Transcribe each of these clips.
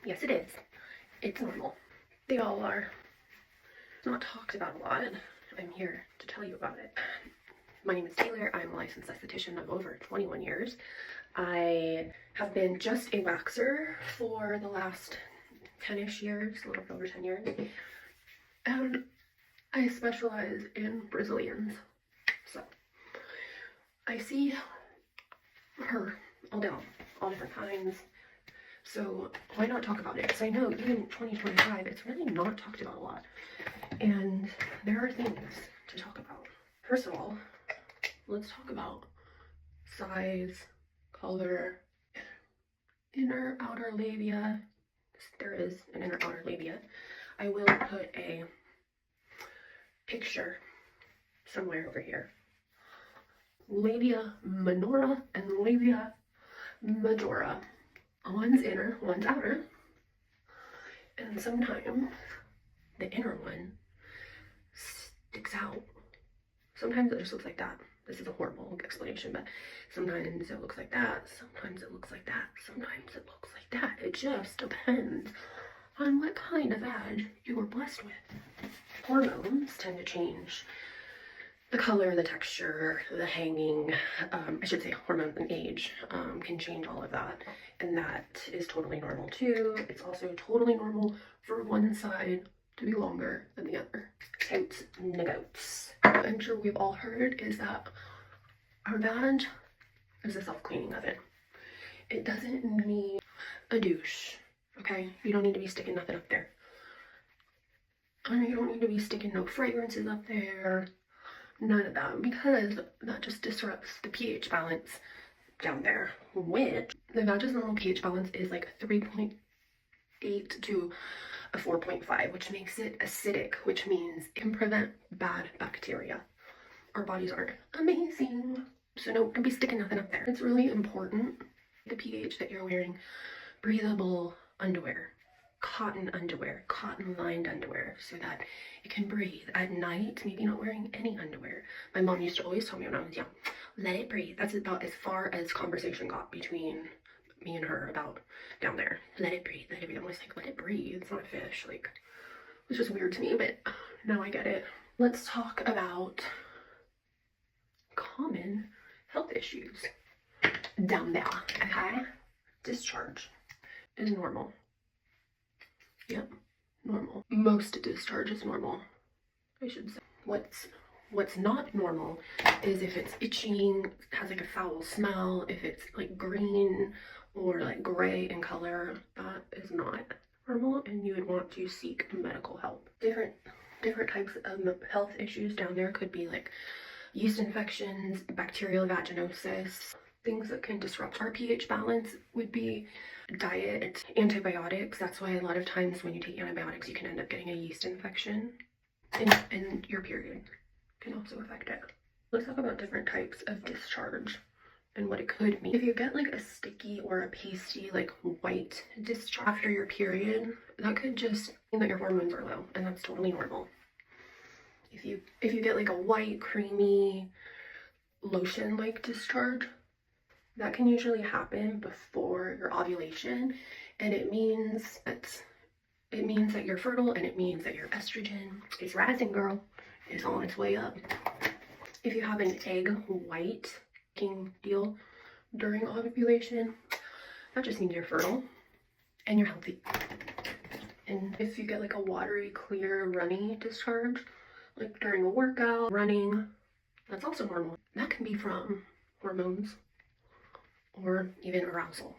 Yes, it is. It's normal. They all are. It's not talked about a lot. I'm here to tell you about it. My name is Taylor. I'm a licensed esthetician of over 21 years. I have been just a waxer for the last 10-ish years, a little bit over 10 years. And I specialize in Brazilians. So I see her all down, all different kinds. So why not talk about it? Because I know even 2025, it's really not talked about a lot. And there are things to talk about. First of all, let's talk about size, color, inner, outer labia. There is an inner, outer labia. I will put a picture somewhere over here. Labia minora and labia majora. One's inner, one's outer. And sometimes the inner one sticks out. Sometimes it just looks like that. This is a horrible explanation, but sometimes it looks like that. Sometimes it looks like that. Sometimes it looks like that. It just depends on what kind of vag you were blessed with. Hormones tend to change the color, the texture, the hanging, I should say hormones and age can change all of that. And that is totally normal too. It's also totally normal for one side to be longer than the other. Totes negotes. What I'm sure we've all heard is that our vag is a self-cleaning oven. It doesn't need a douche, okay? You don't need to be sticking nothing up there. And you don't need to be sticking no fragrances up there. None of that, because that just disrupts the pH balance down there, which the vaginal pH balance is like 3.8 to a 4.5, which makes it acidic, which means it can prevent bad bacteria. Our bodies aren't amazing, so don't be sticking nothing up there. It's really important, the pH that you're wearing, breathable underwear, cotton lined underwear, so that it can breathe at night. Maybe not wearing any underwear. My mom used to always tell me when I was young, let it breathe. That's about as far as conversation got between me and her about down there. Let it breathe, let it breathe. I'm always like, let it breathe. It's not a fish. Like, it was just weird to me, but now I get it. Let's talk about common health issues down there, okay? Discharge is normal. Yep, normal. Most discharge is normal, I should say. What's not normal is if it's itching, has like a foul smell, if it's like green or like gray in color. That is not normal, and you would want to seek medical help. Different types of health issues down there could be like yeast infections, bacterial vaginosis. Things that can disrupt our pH balance would be diet, antibiotics. That's why a lot of times when you take antibiotics, you can end up getting a yeast infection, and your period can also affect it. Let's talk about different types of discharge and what it could mean. If you get like a sticky or a pasty, like white discharge after your period, that could just mean that your hormones are low, and that's totally normal. If you get like a white, creamy, lotion-like discharge, that can usually happen before your ovulation, and it means that you're fertile, and it means that your estrogen is rising, girl. It's on its way up. If you have an egg white deal during ovulation, that just means you're fertile and you're healthy. And if you get like a watery, clear, runny discharge, like during a workout, running, that's also normal. That can be from hormones or even arousal.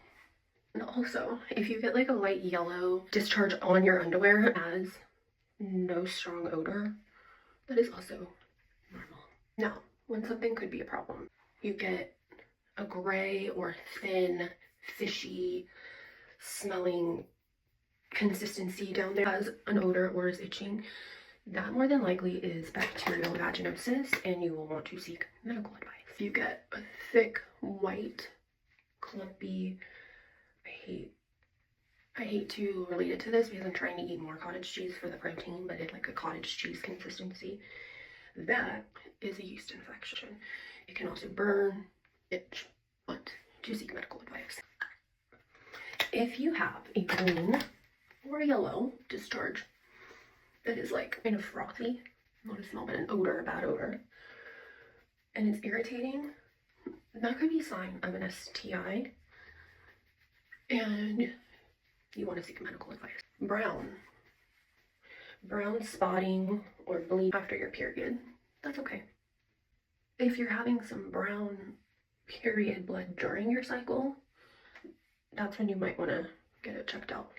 And also, if you get like a light yellow discharge on your underwear as no strong odor, that is also normal. Now, when something could be a problem, you get a gray or thin, fishy smelling consistency down there, has an odor or is itching, that more than likely is bacterial vaginosis, and you will want to seek medical advice. If you get a thick, white, clumpy, I hate to relate it to this because I'm trying to eat more cottage cheese for the protein, but it's like a cottage cheese consistency. That is a yeast infection. It can also burn, itch, but to seek medical advice. If you have a green or a yellow discharge that is like kind of frothy, not a smell but an odor, a bad odor, and it's irritating, that could be a sign of an STI and you want to seek medical advice. Brown spotting or bleed after your period, that's okay. If you're having some brown period blood during your cycle, that's when you might want to get it checked out.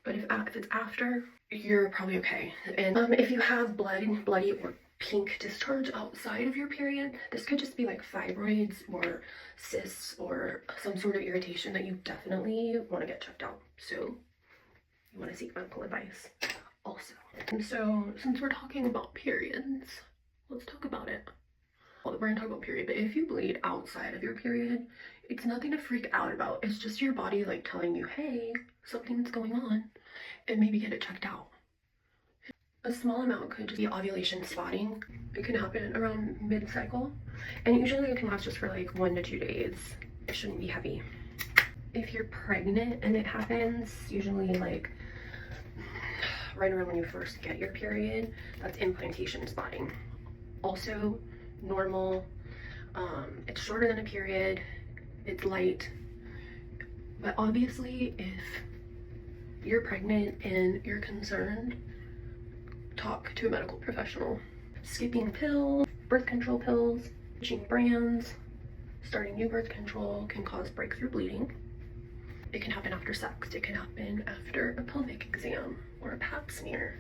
But if it's after, you're probably okay. And if you have bloody or pink discharge outside of your period, this could just be like fibroids or cysts or some sort of irritation that you definitely want to get checked out. So you want to seek medical advice also. And so since we're talking about periods, let's talk about it. Well, we're gonna talk about period, but if you bleed outside of your period, it's nothing to freak out about. It's just your body like telling you, hey, something's going on, and maybe get it checked out. A small amount could just be ovulation spotting. It can happen around mid-cycle, and usually it can last just for like 1 to 2 days. It shouldn't be heavy. If you're pregnant and it happens, usually like right around when you first get your period, that's implantation spotting. Also normal. It's shorter than a period, it's light, but obviously if you're pregnant and you're concerned, talk to a medical professional. Skipping pills, birth control pills, switching brands, starting new birth control can cause breakthrough bleeding. It can happen after sex, it can happen after a pelvic exam or a pap smear.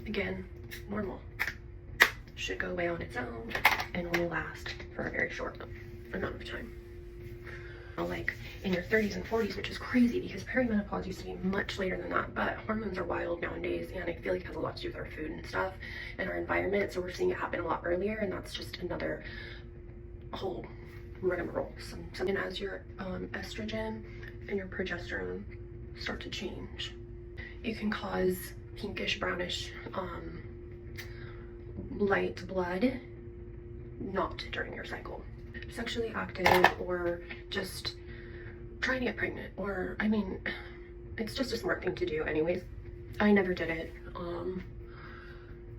Again, normal. Should go away on its own and only last for a very short amount of time. Like in your 30s and 40s, which is crazy because perimenopause used to be much later than that, but hormones are wild nowadays, and I feel like it has a lot to do with our food and stuff and our environment, so we're seeing it happen a lot earlier, and that's just another whole rigmarole. And as your estrogen and your progesterone start to change, it can cause pinkish, brownish, light blood, not during your cycle. Sexually active or just trying to get pregnant, or I mean, it's just a smart thing to do anyways. I never did it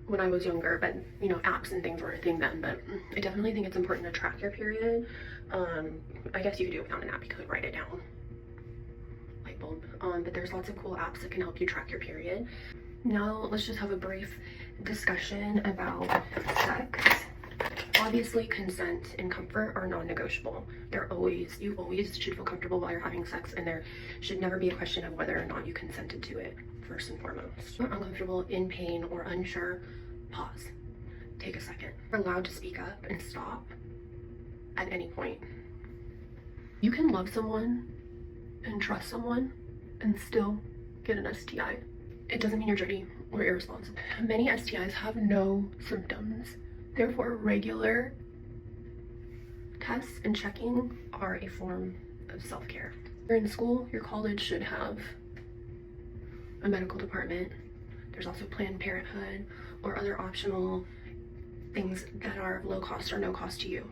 when I was younger, but you know, apps and things were a thing then, but I definitely think it's important to track your period. I guess you could do it without an app, you could write it down, light bulb, but there's lots of cool apps that can help you track your period. Now let's just have a brief discussion about sex. Obviously, consent and comfort are non-negotiable. You always should feel comfortable while you're having sex, and there should never be a question of whether or not you consented to it, first and foremost. If you're uncomfortable, in pain, or unsure, pause. Take a second. You're allowed to speak up and stop at any point. You can love someone and trust someone and still get an STI. It doesn't mean you're dirty or irresponsible. Many STIs have no symptoms. Therefore, regular tests and checking are a form of self-care. You're in school, your college should have a medical department. There's also Planned Parenthood or other optional things that are of low cost or no cost to you.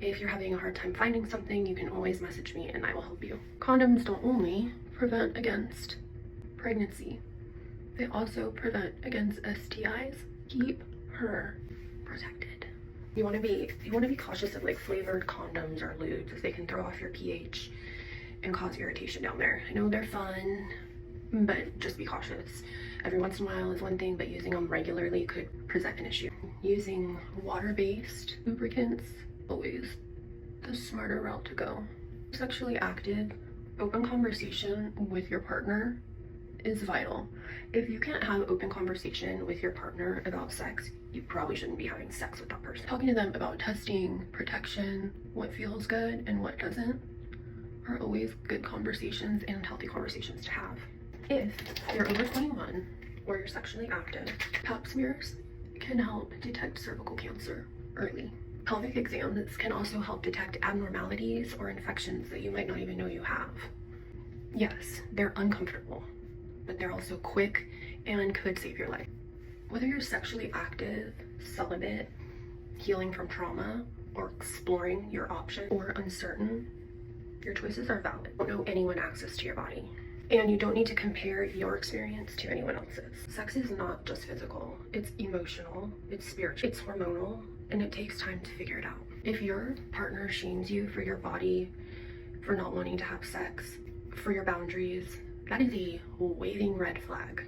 If you're having a hard time finding something, you can always message me and I will help you. Condoms don't only prevent against pregnancy, they also prevent against STIs. Keep her protected. You want to be cautious of like flavored condoms or lubes, as they can throw off your pH and cause irritation down there. I know they're fun, but just be cautious. Every once in a while is one thing, but using them regularly could present an issue. Using water-based lubricants, always the smarter route to go. Sexually active, open conversation with your partner is vital. If you can't have open conversation with your partner about sex, you probably shouldn't be having sex with that person. Talking to them about testing, protection, what feels good and what doesn't are always good conversations and healthy conversations to have. If you're over 21 or you're sexually active, pap smears can help detect cervical cancer early. Pelvic exams can also help detect abnormalities or infections that you might not even know you have. Yes, they're uncomfortable, but they're also quick and could save your life. Whether you're sexually active, celibate, healing from trauma, or exploring your options, or uncertain, your choices are valid. Don't owe anyone access to your body. And you don't need to compare your experience to anyone else's. Sex is not just physical, it's emotional, it's spiritual, it's hormonal, and it takes time to figure it out. If your partner shames you for your body, for not wanting to have sex, for your boundaries, that is a waving red flag.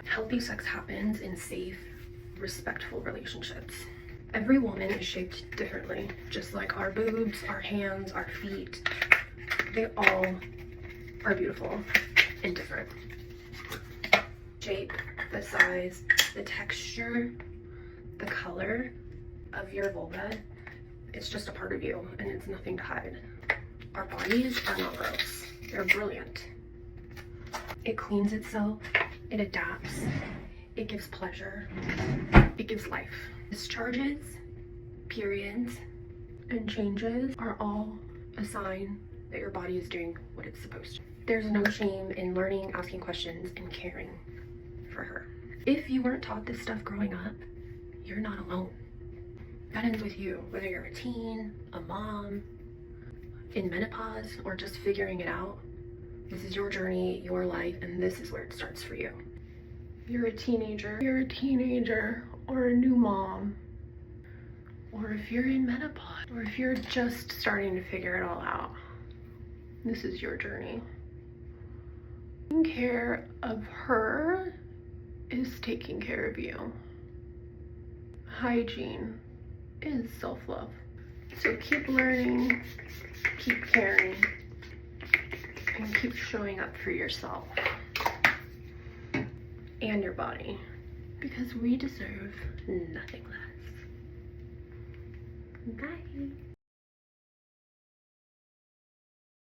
Healthy sex happens in safe, respectful relationships. Every woman is shaped differently, just like our boobs, our hands, our feet. They all are beautiful and different. Shape, the size, the texture, the color of your vulva, it's just a part of you and it's nothing to hide. Our bodies are not gross, they're brilliant. It cleans itself, it adapts, it gives pleasure, it gives life. Discharges, periods, and changes are all a sign that your body is doing what it's supposed to. There's no shame in learning, asking questions, and caring for her. If you weren't taught this stuff growing up, you're not alone. That ends with you, whether you're a teen, a mom, in menopause, or just figuring it out. This is your journey, your life, and this is where it starts for you. You're a teenager, or a new mom, or if you're in menopause, or if you're just starting to figure it all out, this is your journey. Taking care of her is taking care of you. Hygiene is self-love. So keep learning, keep caring, and keep showing up for yourself and your body, because we deserve nothing less. Bye.